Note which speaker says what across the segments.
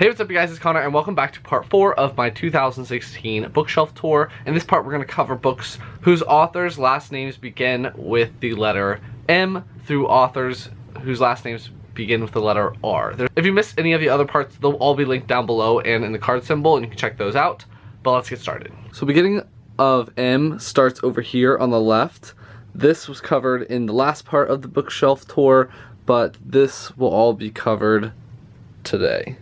Speaker 1: Hey, what's up you guys, it's Connor and welcome back to part 4 of my 2016 bookshelf tour. In this part we're going to cover books whose authors' last names begin with the letter M through authors whose last names begin with the letter R. If you missed any of the other parts, they'll all be linked down below and in the card symbol and you can check those out. But let's get started. So beginning of M starts over here on the left. This was covered in the last part of the bookshelf tour, but this will all be covered today.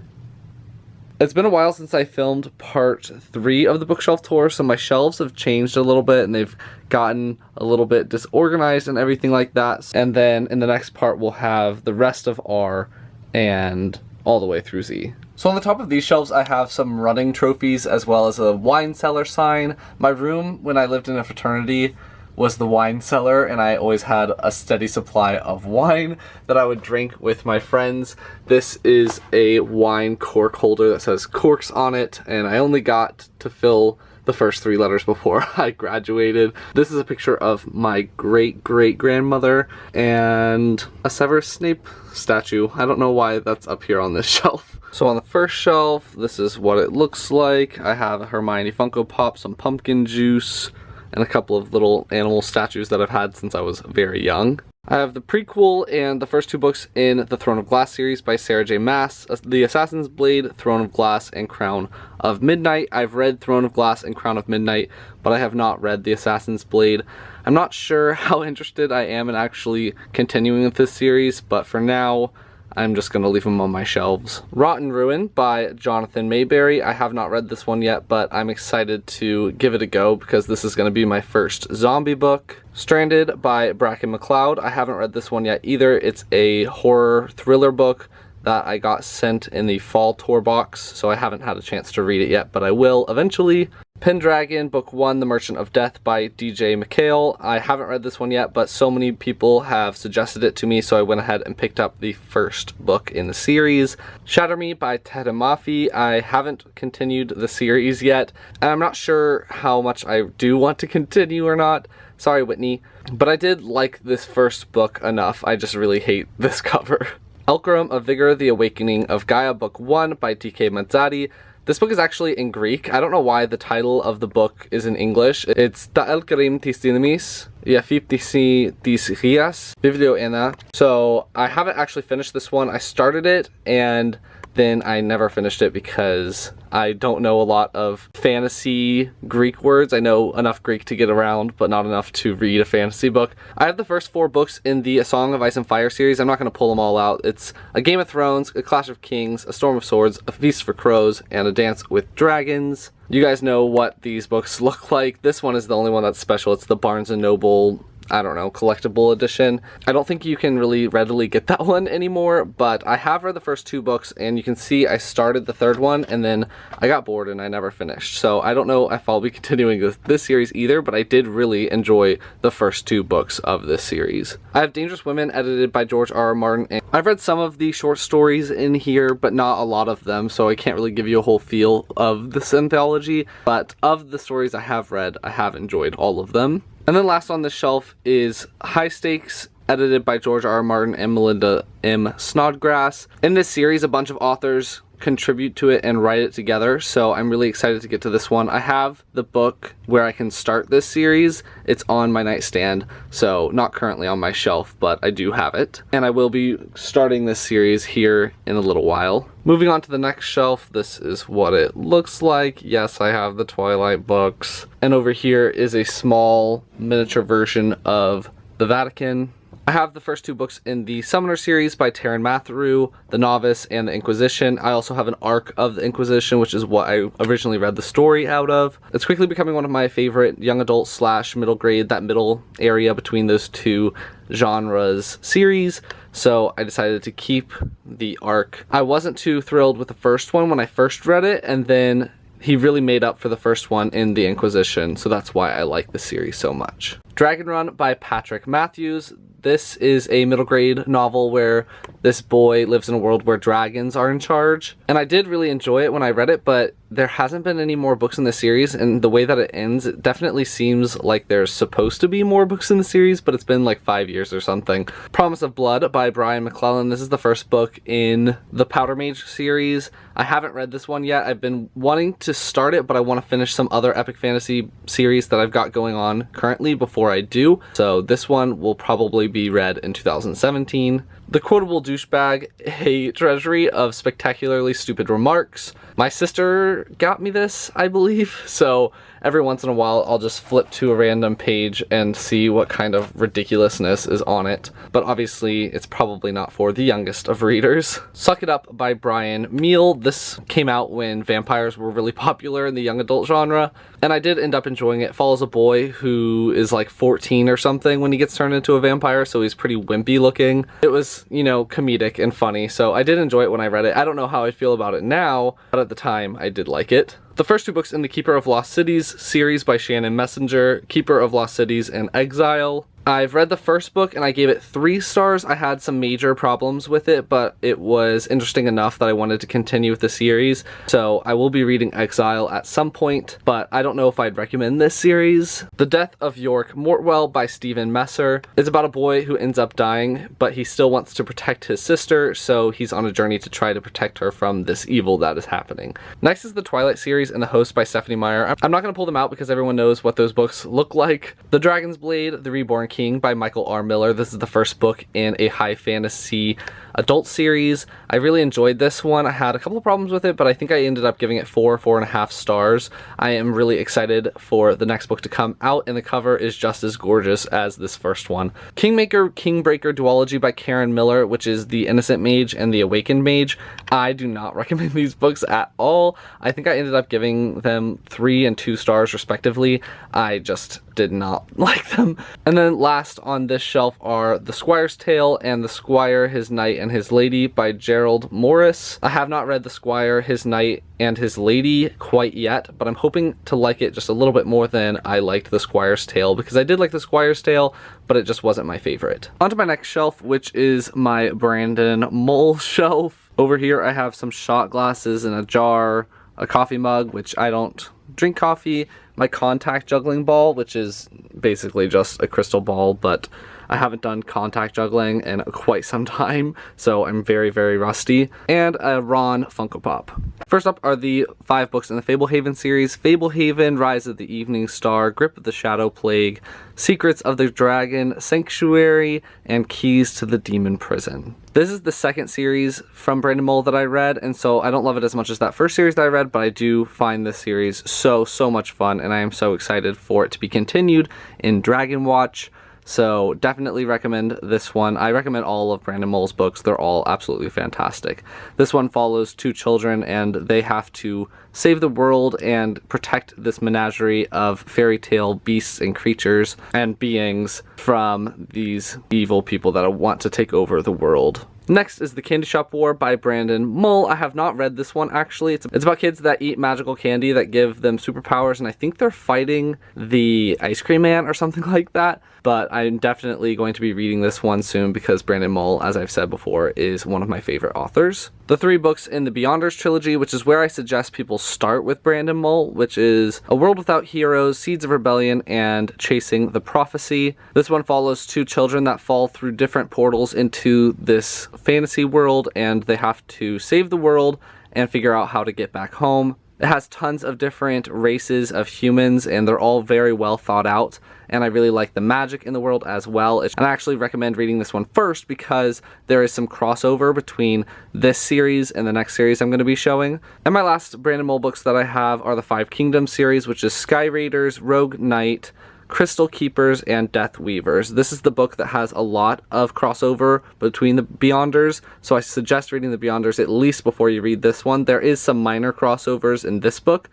Speaker 1: It's been a while since I filmed part 3 of the bookshelf tour, so my shelves have changed a little bit and they've gotten a little bit disorganized and everything like that. And then in the next part we'll have the rest of R and all the way through Z. So on the top of these shelves I have some running trophies as well as a wine cellar sign. My room when I lived in a fraternity was the wine cellar, and I always had a steady supply of wine that I would drink with my friends. This is a wine cork holder that says corks on it, and I only got to fill the first 3 letters before I graduated. This is a picture of my great-great-grandmother and a Severus Snape statue. I don't know why that's up here on this shelf. So on the first shelf, this is what it looks like. I have a Hermione Funko Pop, some pumpkin juice, and a couple of little animal statues that I've had since I was very young. I have the prequel and the first 2 books in the Throne of Glass series by Sarah J. Maas, The Assassin's Blade, Throne of Glass, and Crown of Midnight. I've read Throne of Glass and Crown of Midnight, but I have not read The Assassin's Blade. I'm not sure how interested I am in actually continuing with this series, but for now, I'm just going to leave them on my shelves. Rotten Ruin by Jonathan Mayberry. I have not read this one yet, but I'm excited to give it a go because this is going to be my first zombie book. Stranded by Bracken McLeod. I haven't read this one yet either. It's a horror thriller book that I got sent in the fall tour box, so I haven't had a chance to read it yet, but I will eventually. Pendragon, Book 1, The Merchant of Death by DJ McHale. I haven't read this one yet, but so many people have suggested it to me, so I went ahead and picked up the first book in the series. Shatter Me by Ted Mafi. I haven't continued the series yet, and I'm not sure how much I do want to continue or not. Sorry, Whitney. But I did like this first book enough. I just really hate this cover. Elkarim of Vigor, The Awakening of Gaia, Book 1 by TK Mazzati. This book is actually in Greek. I don't know why the title of the book is in English. It's Ta Elkarim tis Dynamis, Iafiptisi tis Rias, Biblio Ena. So I haven't actually finished this one. I started it and then I never finished it because I don't know a lot of fantasy Greek words. I know enough Greek to get around, but not enough to read a fantasy book. I have the first 4 books in the A Song of Ice and Fire series. I'm not going to pull them all out. It's A Game of Thrones, A Clash of Kings, A Storm of Swords, A Feast for Crows, and A Dance with Dragons. You guys know what these books look like. This one is the only one that's special. It's the Barnes & Noble, I don't know, collectible edition. I don't think you can really readily get that one anymore, but I have read the first 2 books, and you can see I started the 3rd one, and then I got bored and I never finished. So I don't know if I'll be continuing with this series either, but I did really enjoy the first 2 books of this series. I have Dangerous Women, edited by George R. R. Martin. And I've read some of the short stories in here, but not a lot of them, so I can't really give you a whole feel of this anthology, but of the stories I have read, I have enjoyed all of them. And then last on the shelf is High Stakes, edited by George R. R. Martin and Melinda M. Snodgrass. In this series, a bunch of authors contribute to it and write it together, so I'm really excited to get to this one. I have the book where I can start this series. It's on my nightstand, so not currently on my shelf, but I do have it. And I will be starting this series here in a little while. Moving on to the next shelf, this is what it looks like. Yes, I have the Twilight books. And over here is a small miniature version of the Vatican. I have the first 2 books in the Summoner series by Taran Matharu, The Novice, and The Inquisition. I also have an arc of The Inquisition, which is what I originally read the story out of. It's quickly becoming one of my favorite young adult / middle grade, that middle area between those 2 genres series. So I decided to keep the arc. I wasn't too thrilled with the first one when I first read it, and then he really made up for the first one in The Inquisition, so that's why I like the series so much. Dragon Run by Patrick Matthews. This is a middle grade novel where this boy lives in a world where dragons are in charge. And I did really enjoy it when I read it, but there hasn't been any more books in the series, and the way that it ends, it definitely seems like there's supposed to be more books in the series, but it's been like 5 years or something. Promise of Blood by Brian McClellan. This is the first book in the Powder Mage series. I haven't read this one yet. I've been wanting to start it, but I want to finish some other epic fantasy series that I've got going on currently before I do. So this one will probably be read in 2017. The Quotable Douchebag, a treasury of spectacularly stupid remarks. My sister got me this, I believe, so every once in a while I'll just flip to a random page and see what kind of ridiculousness is on it. But obviously it's probably not for the youngest of readers. Suck It Up by Brian Mull. This came out when vampires were really popular in the young adult genre, and I did end up enjoying it. It follows a boy who is like 14 or something when he gets turned into a vampire, so he's pretty wimpy looking. It was, you know, comedic and funny, so I did enjoy it when I read it. I don't know how I feel about it now, but at the time I did like it. The first two books in the Keeper of Lost Cities series by Shannon Messenger, Keeper of Lost Cities and Exile. I've read the first book and I gave it 3 stars. I had some major problems with it, but it was interesting enough that I wanted to continue with the series. So I will be reading Exile at some point, but I don't know if I'd recommend this series. The Death of York Mortwell by Stephen Messer is about a boy who ends up dying, but he still wants to protect his sister, so he's on a journey to try to protect her from this evil that is happening. Next is the Twilight series and The Host by Stephanie Meyer. I'm not going to pull them out because everyone knows what those books look like. The Dragon's Blade, The Reborn King by Michael R. Miller. This is the first book in a high fantasy adult series. I really enjoyed this one. I had a couple of problems with it, but I think I ended up giving it 4.5 stars. I am really excited for the next book to come out, and the cover is just as gorgeous as this first one. Kingmaker Kingbreaker duology by Karen Miller, which is The Innocent Mage and The Awakened Mage. I do not recommend these books at all. I think I ended up giving them 3 and 2 stars respectively. I just did not like them. And then last on this shelf are The Squire's Tale and The Squire, His Knight, and His Lady by Gerald Morris. I have not read The Squire, His Knight, and His Lady quite yet, but I'm hoping to like it just a little bit more than I liked The Squire's Tale, because I did like The Squire's Tale, but it just wasn't my favorite. On to my next shelf, which is my Brandon Mull shelf. Over here I have some shot glasses and a jar, a coffee mug, which I don't drink coffee, my contact juggling ball, which is basically just a crystal ball, but I haven't done contact juggling in quite some time, so I'm very, very rusty, and a Ron Funko Pop. First up are the 5 books in the Fablehaven series: Fablehaven, Rise of the Evening Star, Grip of the Shadow Plague, Secrets of the Dragon, Sanctuary, and Keys to the Demon Prison. This is the second series from Brandon Mull that I read, and so I don't love it as much as that first series that I read, but I do find this series so much fun, and I am so excited for it to be continued in Dragon Watch. So definitely recommend this one. I recommend all of Brandon Mull's books. They're all absolutely fantastic. This one follows 2 children, and they have to save the world and protect this menagerie of fairy tale beasts and creatures and beings from these evil people that want to take over the world. Next is The Candy Shop War by Brandon Mull. I have not read this one, actually. It's about kids that eat magical candy that give them superpowers, and I think they're fighting the Ice Cream Man or something like that. But I'm definitely going to be reading this one soon because Brandon Mull, as I've said before, is one of my favorite authors. The 3 books in the Beyonders trilogy, which is where I suggest people start with Brandon Mull, which is A World Without Heroes, Seeds of Rebellion, and Chasing the Prophecy. This one follows 2 children that fall through different portals into this fantasy world, and they have to save the world and figure out how to get back home. It has tons of different races of humans, and they're all very well thought out, and I really like the magic in the world as well. And I actually recommend reading this one first because there is some crossover between this series and the next series I'm going to be showing. And my last Brandon Mull books that I have are the 5 Kingdoms series, which is Sky Raiders, Rogue Knight, Crystal Keepers, and Death Weavers. This is the book that has a lot of crossover between the Beyonders, so I suggest reading the Beyonders at least before you read this one. There is some minor crossovers in this book,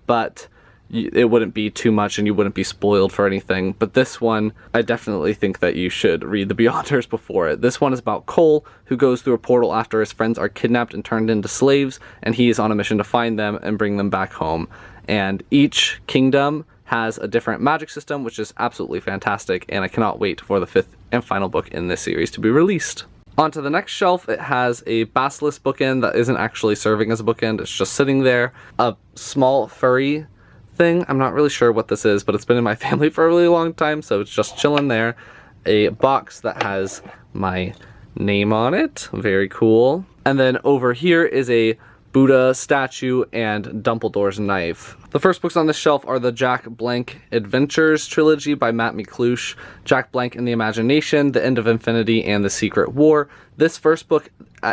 Speaker 1: but it wouldn't be too much and you wouldn't be spoiled for anything. But this one, I definitely think that you should read the Beyonders before it. This one is about Cole, who goes through a portal after his friends are kidnapped and turned into slaves, and he is on a mission to find them and bring them back home. And each kingdom has a different magic system, which is absolutely fantastic, and I cannot wait for the 5th and final book in this series to be released. Onto the next shelf, it has a Basilisk bookend that isn't actually serving as a bookend, it's just sitting there. A small furry thing, I'm not really sure what this is, but it's been in my family for a really long time, so it's just chilling there. A box that has my name on it, very cool. And then over here is a Buddha statue and Dumbledore's knife. The first books on this shelf are the Jack Blank Adventures trilogy by Matt McLeish, Jack Blank and the Imagination, The End of Infinity, and The Secret War. This first book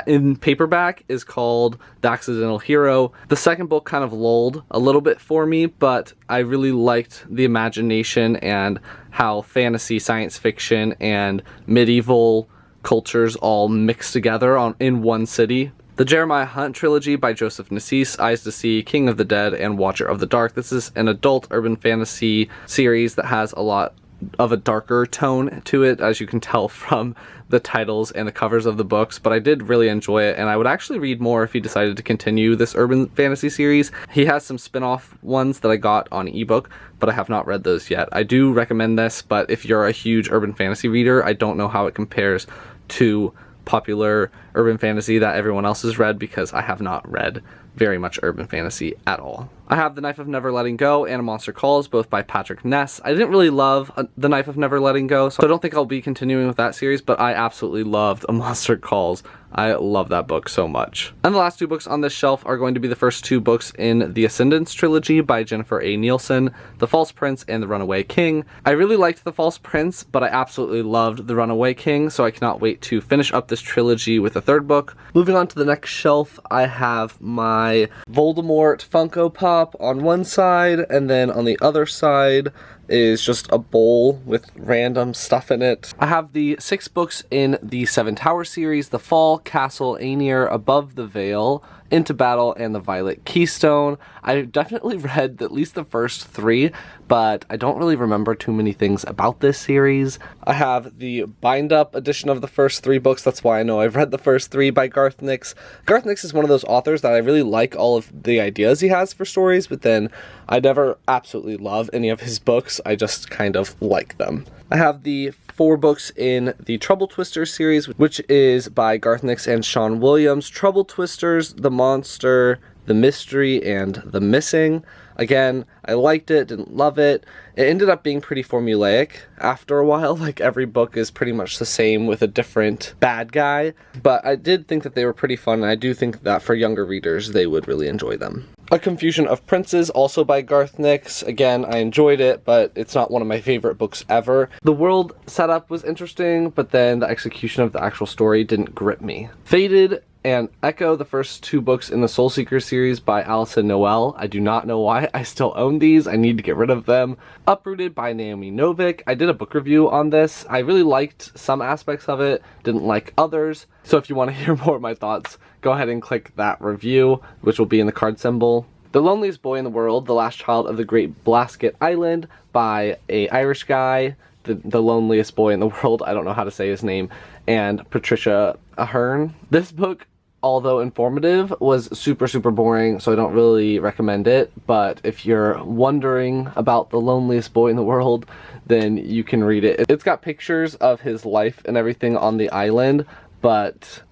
Speaker 1: in paperback is called The Accidental Hero. The second book kind of lulled a little bit for me, but I really liked the imagination and how fantasy, science fiction, and medieval cultures all mixed together in one city. The Jeremiah Hunt trilogy by Joseph Nassis, Eyes to See, King of the Dead, and Watcher of the Dark. This is an adult urban fantasy series that has a lot of a darker tone to it, as you can tell from the titles and the covers of the books, but I did really enjoy it, and I would actually read more if he decided to continue this urban fantasy series. He has some spin-off ones that I got on ebook, but I have not read those yet. I do recommend this, but if you're a huge urban fantasy reader, I don't know how it compares to popular urban fantasy that everyone else has read, because I have not read very much urban fantasy at all. I have The Knife of Never Letting Go and A Monster Calls, both by Patrick Ness. I didn't really love The Knife of Never Letting Go, so I don't think I'll be continuing with that series, but I absolutely loved A Monster Calls. I love that book so much. And the last two books on this shelf are going to be the first two books in the Ascendance trilogy by Jennifer A. Nielsen, The False Prince and The Runaway King. I really liked The False Prince, but I absolutely loved The Runaway King, so I cannot wait to finish up this trilogy with the third book. Moving on to the next shelf, I have my Voldemort Funko Pop on one side, and then on the other side is just a bowl with random stuff in it. I have the 6 books in the Seven Towers series: The Fall, Castle, Aenir, Above the Veil, Into Battle, and The Violet Keystone. I definitely read at least the first 3, but I don't really remember too many things about this series. I have the bind-up edition of the first 3 books, that's why I know I've read the first 3, by Garth Nix. Garth Nix is one of those authors that I really like all of the ideas he has for stories, but then I never absolutely love any of his books, I just kind of like them. I have the 4 books in the Trouble Twisters series, which is by Garth Nix and Sean Williams. Trouble Twisters, The Monster, The Mystery, and The Missing. Again, I liked it, didn't love it. It ended up being pretty formulaic after a while, like every book is pretty much the same with a different bad guy, but I did think that they were pretty fun, and I do think that for younger readers, they would really enjoy them. A Confusion of Princes, also by Garth Nix. Again, I enjoyed it, but it's not one of my favorite books ever. The world setup was interesting, but then the execution of the actual story didn't grip me. Faded and Echo, the first 2 books in the Soul Seeker series by Alison Noel. I do not know why I still own these. I need to get rid of them. Uprooted by Naomi Novik. I did a book review on this. I really liked some aspects of it, didn't like others. So if you want to hear more of my thoughts, go ahead and click that review, which will be in the card symbol. The Loneliest Boy in the World, The Last Child of the Great Blasket Island by an Irish guy. The loneliest boy in the world, I don't know how to say his name, and Patricia Ahern. This book, although informative, was super boring, so I don't really recommend it, but if you're wondering about the loneliest boy in the world, then you can read it. It's got pictures of his life and everything on the island, but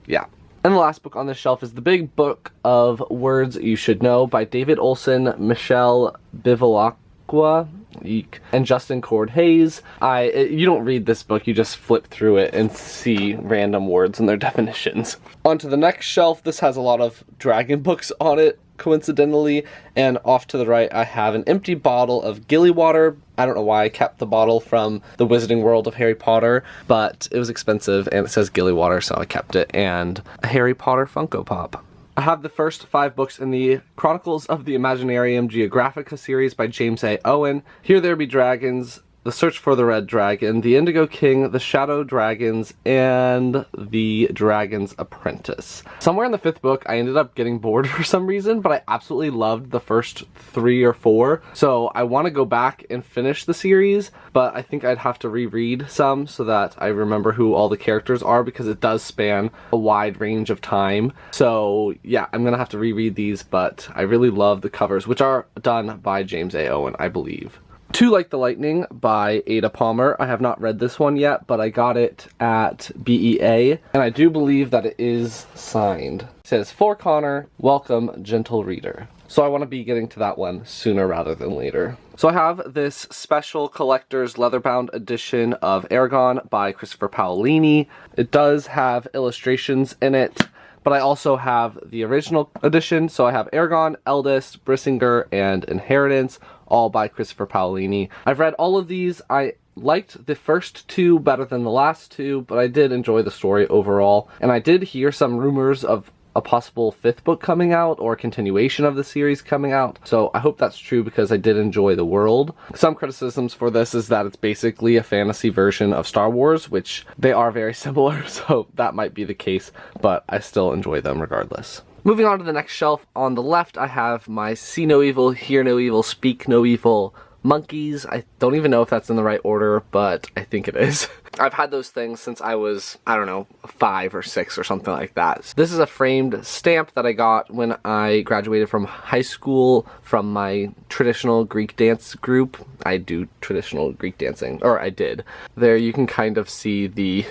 Speaker 1: yeah. And the last book on this shelf is The Big Book of Words You Should Know by David Olson, Michelle Bivalacqua, and Justin Cord Hayes. You don't read this book, you just flip through it and see random words and their definitions. Onto the next shelf, this has a lot of dragon books on it, coincidentally, and off to the right I have an empty bottle of Gilly Water. I don't know why I kept the bottle from the Wizarding World of Harry Potter, but it was expensive and it says Gilly Water, so I kept it, and a Harry Potter Funko Pop. I have the first 5 books in the Chronicles of the Imaginarium Geographica series by James A. Owen. Here There Be Dragons, The Search for the Red Dragon, The Indigo King, The Shadow Dragons, and The Dragon's Apprentice. Somewhere in the 5th book, I ended up getting bored for some reason, but I absolutely loved the first 3 or 4. So I want to go back and finish the series, but I think I'd have to reread some so that I remember who all the characters are, because it does span a wide range of time. So yeah, I'm gonna have to reread these, but I really love the covers, which are done by James A. Owen, I believe. Too Like the Lightning by Ada Palmer. I have not read this one yet, but I got it at BEA, and I do believe that it is signed. It says, "For Connor, welcome, gentle reader." So I want to be getting to that one sooner rather than later. So I have this special collector's leatherbound edition of Eragon by Christopher Paolini. It does have illustrations in it, but I also have the original edition. So I have Eragon, Eldest, Brissinger, and Inheritance, all by Christopher Paolini. I've read all of these. I liked the first 2 better than the last 2, but I did enjoy the story overall. And I did hear some rumors of a possible 5th book coming out, or a continuation of the series coming out. So I hope that's true, because I did enjoy the world. Some criticisms for this is that it's basically a fantasy version of Star Wars, which they are very similar, so that might be the case, but I still enjoy them regardless. Moving on to the next shelf, on the left I have my See No Evil, Hear No Evil, Speak No Evil monkeys. I don't even know if that's in the right order, but I think it is. I've had those things since I was, I don't know, 5 or 6 or something like that. This is a framed stamp that I got when I graduated from high school from my traditional Greek dance group. I do traditional Greek dancing, or I did. There you can kind of see the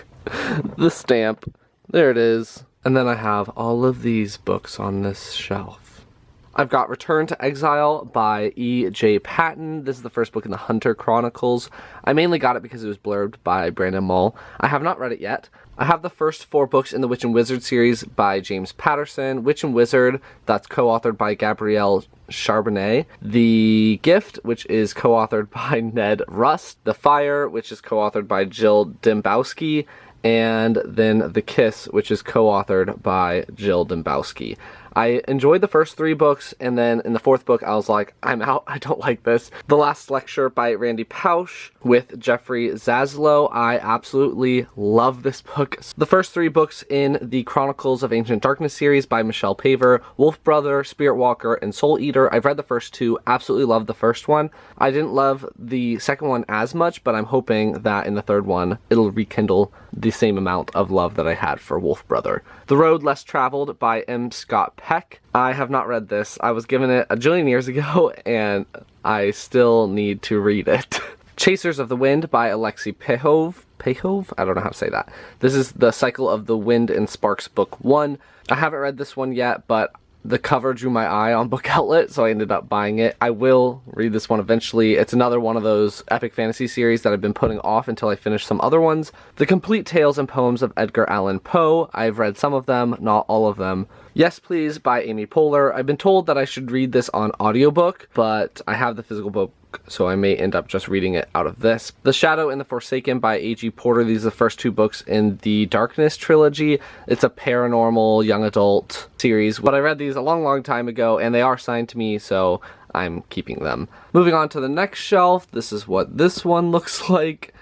Speaker 1: stamp. There it is. And then I have all of these books on this shelf. I've got Return to Exile by E.J. Patton. This is the first book in the Hunter Chronicles. I mainly got it because it was blurbed by Brandon Mull. I have not read it yet. I have the first 4 books in the Witch and Wizard series by James Patterson. Witch and Wizard, that's co-authored by Gabrielle Charbonnet. The Gift, which is co-authored by Ned Rust. The Fire, which is co-authored by Jill Dembowski. And then The Kiss, which is co-authored by Jill Dembowski. I enjoyed the first 3 books, and then in the 4th book I was like, I'm out, I don't like this. The Last Lecture by Randy Pausch with Jeffrey Zaslow. I absolutely love this book. The first 3 books in the Chronicles of Ancient Darkness series by Michelle Paver, Wolf Brother, Spirit Walker, and Soul Eater. I've read the first 2, absolutely loved the first one. I didn't love the second one as much, but I'm hoping that in the 3rd one it'll rekindle the same amount of love that I had for Wolf Brother. The Road Less Traveled by M. Scott Peck. I have not read this. I was given it a jillion years ago, and I still need to read it. Chasers of the Wind by Alexei Pehov? I don't know how to say that. This is the Cycle of the Wind and Sparks book 1. I haven't read this one yet, but the cover drew my eye on Book Outlet, so I ended up buying it. I will read this one eventually. It's another one of those epic fantasy series that I've been putting off until I finish some other ones. The Complete Tales and Poems of Edgar Allan Poe. I've read some of them, not all of them. Yes Please by Amy Poehler. I've been told that I should read this on audiobook, but I have the physical book, so I may end up just reading it out of this. The Shadow and the Forsaken by A.G. Porter. These are the first 2 books in the Darkness trilogy. It's a paranormal young adult series, but I read these a long time ago, and they are signed to me, so I'm keeping them. Moving on to the next shelf, this is what this one looks like.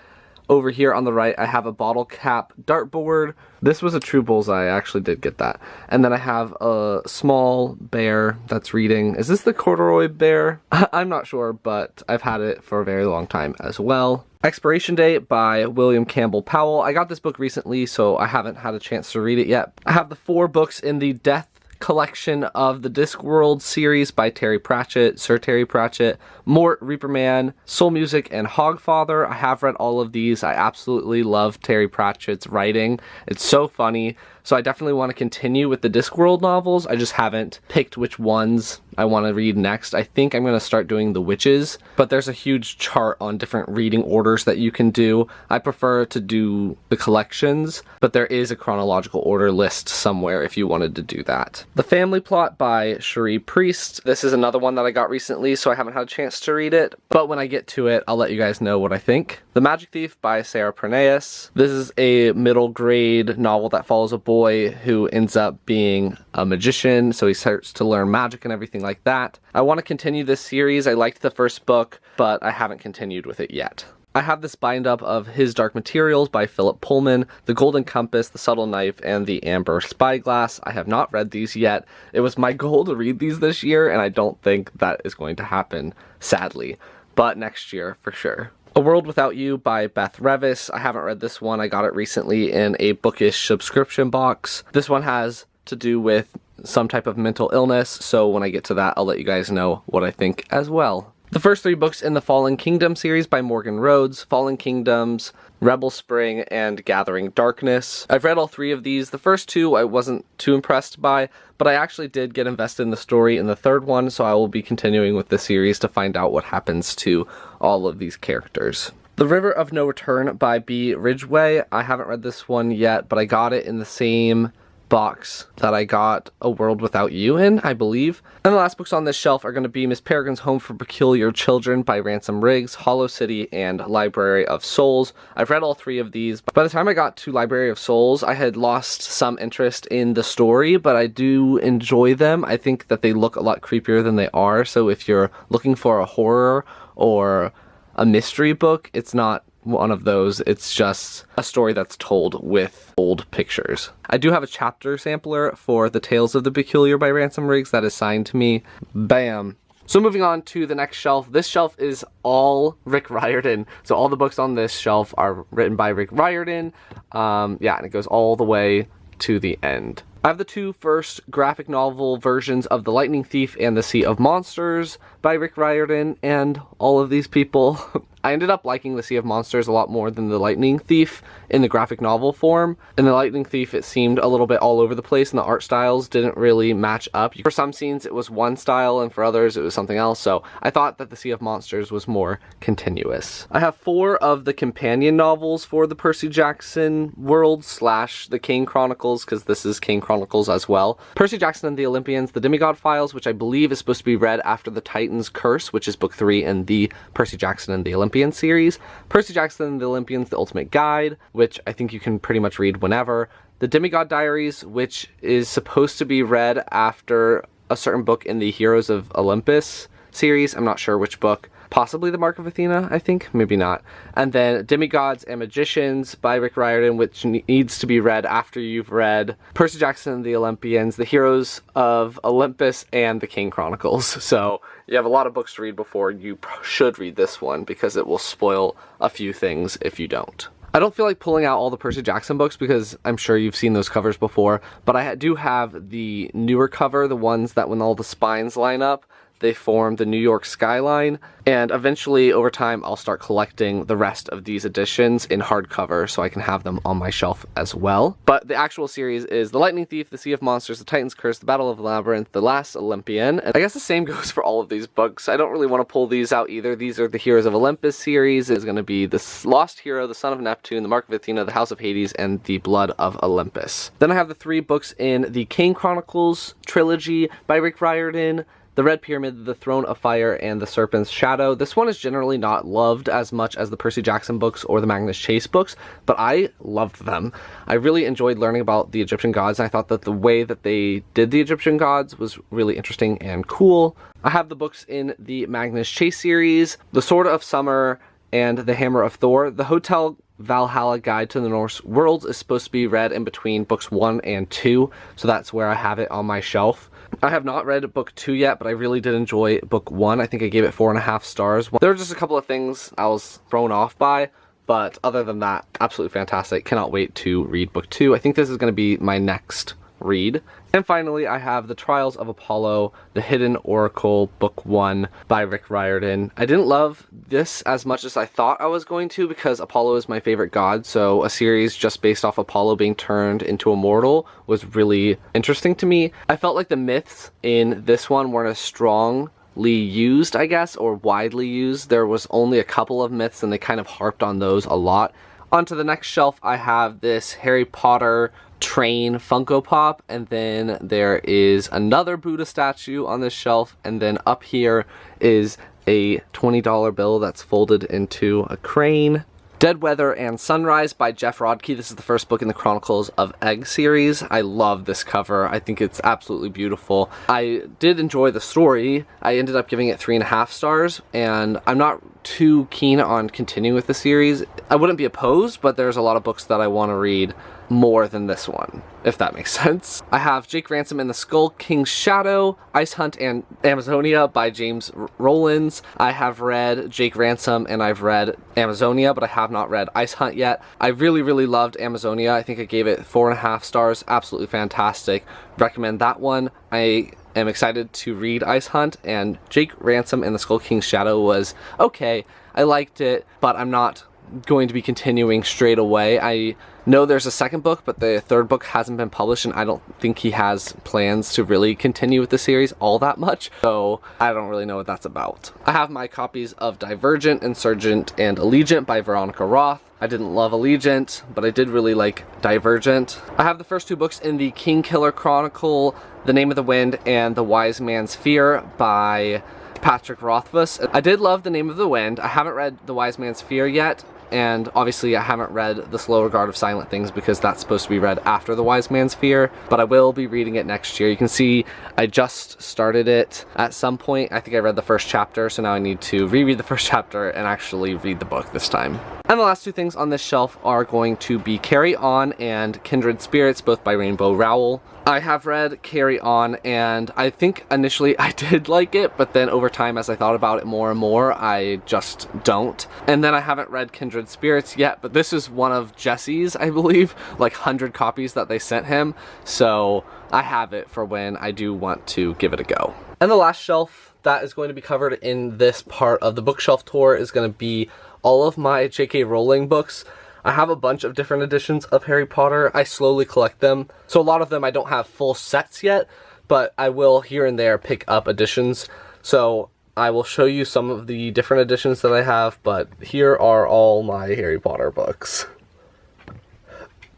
Speaker 1: Over here on the right, I have a bottle cap dartboard. This was a true bullseye, I actually did get that. And then I have a small bear that's reading. Is this the corduroy bear? I'm not sure, but I've had it for a very long time as well. Expiration Date by William Campbell Powell. I got this book recently, so I haven't had a chance to read it yet. I have the 4 books in the Death collection of the Discworld series by Terry Pratchett, Sir Terry Pratchett, Mort, Reaperman, Soul Music, and Hogfather. I have read all of these. I absolutely love Terry Pratchett's writing. It's so funny. So I definitely want to continue with the Discworld novels. I just haven't picked which ones I want to read next. I think I'm going to start doing The Witches, but there's a huge chart on different reading orders that you can do. I prefer to do the collections, but there is a chronological order list somewhere if you wanted to do that. The Family Plot by Cherie Priest. This is another one that I got recently, so I haven't had a chance to read it, but when I get to it, I'll let you guys know what I think. The Magic Thief by Sarah Perneus. This is a middle grade novel that follows a boy who ends up being a magician, so he starts to learn magic and everything like that. I want to continue this series. I liked the first book, but I haven't continued with it yet. I have this bind up of His Dark Materials by Philip Pullman, The Golden Compass, The Subtle Knife, and The Amber Spyglass. I have not read these yet. It was my goal to read these this year, and I don't think that is going to happen, sadly. But next year, for sure. A World Without You by Beth Revis. I haven't read this one. I got it recently in a bookish subscription box. This one has to do with some type of mental illness, so when I get to that, I'll let you guys know what I think as well. The first 3 books in the Fallen Kingdom series by Morgan Rhodes, Fallen Kingdoms, Rebel Spring, and Gathering Darkness. I've read all 3 of these. The first 2 I wasn't too impressed by, but I actually did get invested in the story in the 3rd one, so I will be continuing with the series to find out what happens to all of these characters. The River of No Return by B. Ridgway. I haven't read this one yet, but I got it in the same box that I got A World Without You in, I believe. And the last books on this shelf are going to be Miss Peregrine's Home for Peculiar Children by Ransom Riggs, Hollow City, and Library of Souls. I've read all 3 of these. By the time I got to Library of Souls, I had lost some interest in the story, but I do enjoy them. I think that they look a lot creepier than they are, so if you're looking for a horror or a mystery book, it's not one of those. It's just a story that's told with old pictures. I do have a chapter sampler for The Tales of the Peculiar by Ransom Riggs that is signed to me. Bam. So moving on to the next shelf. This shelf is all Rick Riordan. So all the books on this shelf are written by Rick Riordan. And it goes all the way to the end. I have the 2 first graphic novel versions of The Lightning Thief and The Sea of Monsters by Rick Riordan and all of these people. I ended up liking The Sea of Monsters a lot more than The Lightning Thief in the graphic novel form. In The Lightning Thief, it seemed a little bit all over the place and the art styles didn't really match up. For some scenes, it was one style and for others, it was something else. So I thought that The Sea of Monsters was more continuous. I have 4 of the companion novels for the Percy Jackson world / the Kane Chronicles, because this is Kane Chronicles as well. Percy Jackson and the Olympians, The Demigod Files, which I believe is supposed to be read after The Titan's Curse, which is book 3 in the Percy Jackson and the Olympians series. Percy Jackson and the Olympians, The Ultimate Guide, which I think you can pretty much read whenever. The Demigod Diaries, which is supposed to be read after a certain book in the Heroes of Olympus series. I'm not sure which book. Possibly The Mark of Athena, I think. Maybe not. And then Demigods and Magicians by Rick Riordan, which needs to be read after you've read Percy Jackson and the Olympians, The Heroes of Olympus, and The Kane Chronicles. So you have a lot of books to read before you should read this one, because it will spoil a few things if you don't. I don't feel like pulling out all the Percy Jackson books because I'm sure you've seen those covers before, but I do have the newer cover, the ones that when all the spines line up, they form the New York skyline, and eventually over time I'll start collecting the rest of these editions in hardcover so I can have them on my shelf as well. But the actual series is The Lightning Thief, The Sea of Monsters, The Titan's Curse, The Battle of the Labyrinth, The Last Olympian, and I guess the same goes for all of these books. I don't really want to pull these out either. These are the Heroes of Olympus series. It's going to be The Lost Hero, The Son of Neptune, The Mark of Athena, The House of Hades, and The Blood of Olympus. Then I have the 3 books in the Kane Chronicles trilogy by Rick Riordan, The Red Pyramid, The Throne of Fire, and The Serpent's Shadow. This one is generally not loved as much as the Percy Jackson books or the Magnus Chase books, but I loved them. I really enjoyed learning about the Egyptian gods, and I thought that the way that they did the Egyptian gods was really interesting and cool. I have the books in the Magnus Chase series, The Sword of Summer, and The Hammer of Thor. The Hotel Valhalla Guide to the Norse Worlds is supposed to be read in between books 1 and 2, so that's where I have it on my shelf. I have not read book 2 yet, but I really did enjoy book 1. I think I gave it 4.5 stars. There were just a couple of things I was thrown off by, but other than that, absolutely fantastic. Cannot wait to read book 2. I think this is going to be my next read. And finally, I have The Trials of Apollo, The Hidden Oracle, Book 1 by Rick Riordan. I didn't love this as much as I thought I was going to because Apollo is my favorite god, so a series just based off Apollo being turned into a mortal was really interesting to me. I felt like the myths in this one weren't as strongly used, I guess, or widely used. There was only a couple of myths and they kind of harped on those a lot. Onto the next shelf, I have this Harry Potter train Funko Pop, and then there is another Buddha statue on this shelf, and then up here is a $20 bill that's folded into a crane. Dead Weather and Sunrise by Jeff Rodkey. This is the first book in the Chronicles of Egg series. I love this cover. I think it's absolutely beautiful. I did enjoy the story. I ended up giving it 3.5 stars, and I'm not too keen on continuing with the series. I wouldn't be opposed, but there's a lot of books that I want to read more than this one, if that makes sense. I have Jake Ransom and the Skull King's Shadow, Ice Hunt and Amazonia by James Rowling. I have read Jake Ransom and I've read Amazonia, but I have not read Ice Hunt yet. I really loved Amazonia. I think I gave it 4.5 stars. Absolutely fantastic. Recommend that one. I am excited to read Ice Hunt, and Jake Ransom and the Skull King's Shadow was okay. I liked it, but I'm not going to be continuing straight away. I know there's a second book, but the third book hasn't been published, and I don't think he has plans to really continue with the series all that much, so I don't really know what that's about. I have my copies of Divergent, Insurgent, and Allegiant by Veronica Roth. I didn't love Allegiant, but I did really like Divergent. I have the first 2 books in the Kingkiller Chronicle, The Name of the Wind and The Wise Man's Fear by Patrick Rothfuss. I did love The Name of the Wind. I haven't read The Wise Man's Fear yet, and obviously I haven't read The Slow Regard of Silent Things because that's supposed to be read after The Wise Man's Fear, but I will be reading it next year. You can see I just started it at some point. I think I read the first chapter, so now I need to reread the first chapter and actually read the book this time. And the last 2 things on this shelf are going to be Carry On and Kindred Spirits, both by Rainbow Rowell. I have read Carry On, and I think initially I did like it, but then over time as I thought about it more and more, I just don't. And then I haven't read Kindred Spirits yet, but this is one of Jesse's, I believe, like 100 copies that they sent him, so I have it for when I do want to give it a go. And the last shelf that is going to be covered in this part of the bookshelf tour is going to be all of my J.K. Rowling books. I have a bunch of different editions of Harry Potter. I slowly collect them. So a lot of them I don't have full sets yet, but I will here and there pick up editions. So I will show you some of the different editions that I have, but here are all my Harry Potter books.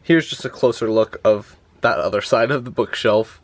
Speaker 1: Here's just a closer look of that other side of the bookshelf,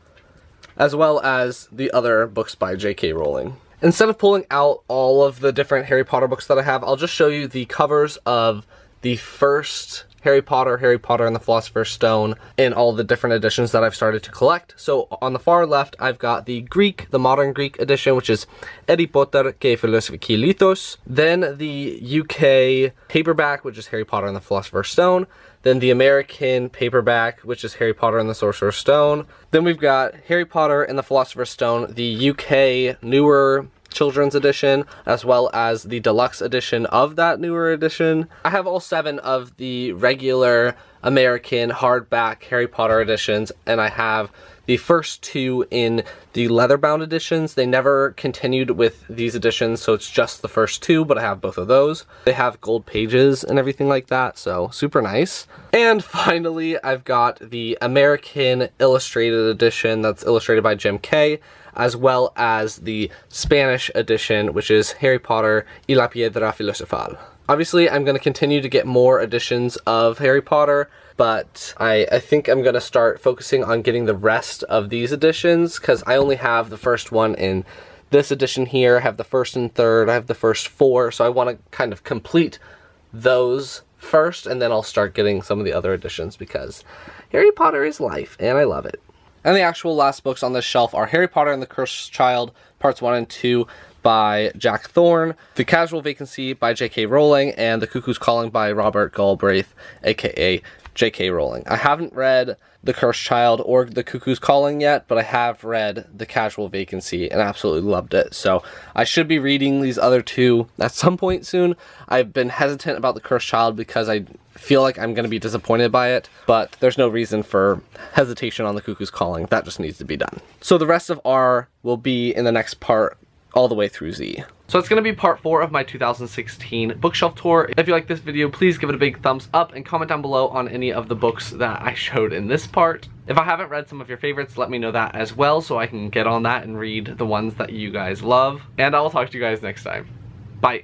Speaker 1: as well as the other books by J.K. Rowling. Instead of pulling out all of the different Harry Potter books that I have, I'll just show you the covers of the first Harry Potter and the Philosopher's Stone in all the different editions that I've started to collect. So on the far left, I've got the modern Greek edition, which is Harry Potter και Φιλοσοφική Λίθος. Then the UK paperback, which is Harry Potter and the Philosopher's Stone. Then the American paperback, which is Harry Potter and the Sorcerer's Stone. Then we've got Harry Potter and the Philosopher's Stone, the UK newer children's edition, as well as the deluxe edition of that newer edition. I have all 7 of the regular American hardback Harry Potter editions, and I have the first 2 in the leather-bound editions. They never continued with these editions, so it's just the first 2, but I have both of those. They have gold pages and everything like that, so super nice. And finally, I've got the American illustrated edition that's illustrated by Jim Kay, as well as the Spanish edition, which is Harry Potter y la Piedra Filosofal. Obviously, I'm going to continue to get more editions of Harry Potter, but I think I'm going to start focusing on getting the rest of these editions, because I only have the first one in this edition here. I have the first and third, I have the first 4, so I want to kind of complete those first, and then I'll start getting some of the other editions, because Harry Potter is life, and I love it. And the actual last books on this shelf are Harry Potter and the Cursed Child, parts 1 and 2 by Jack Thorne, The Casual Vacancy by J.K. Rowling, and The Cuckoo's Calling by Robert Galbraith, aka J.K. Rowling. I haven't read The Cursed Child or The Cuckoo's Calling yet, but I have read The Casual Vacancy and absolutely loved it. So I should be reading these other 2 at some point soon. I've been hesitant about The Cursed Child because I feel like I'm going to be disappointed by it, but there's no reason for hesitation on The Cuckoo's Calling. That just needs to be done. So the rest of R will be in the next part all the way through Z. So it's going to be part 4 of my 2016 bookshelf tour. If you like this video, please give it a big thumbs up and comment down below on any of the books that I showed in this part. If I haven't read some of your favorites, let me know that as well so I can get on that and read the ones that you guys love. And I will talk to you guys next time. Bye.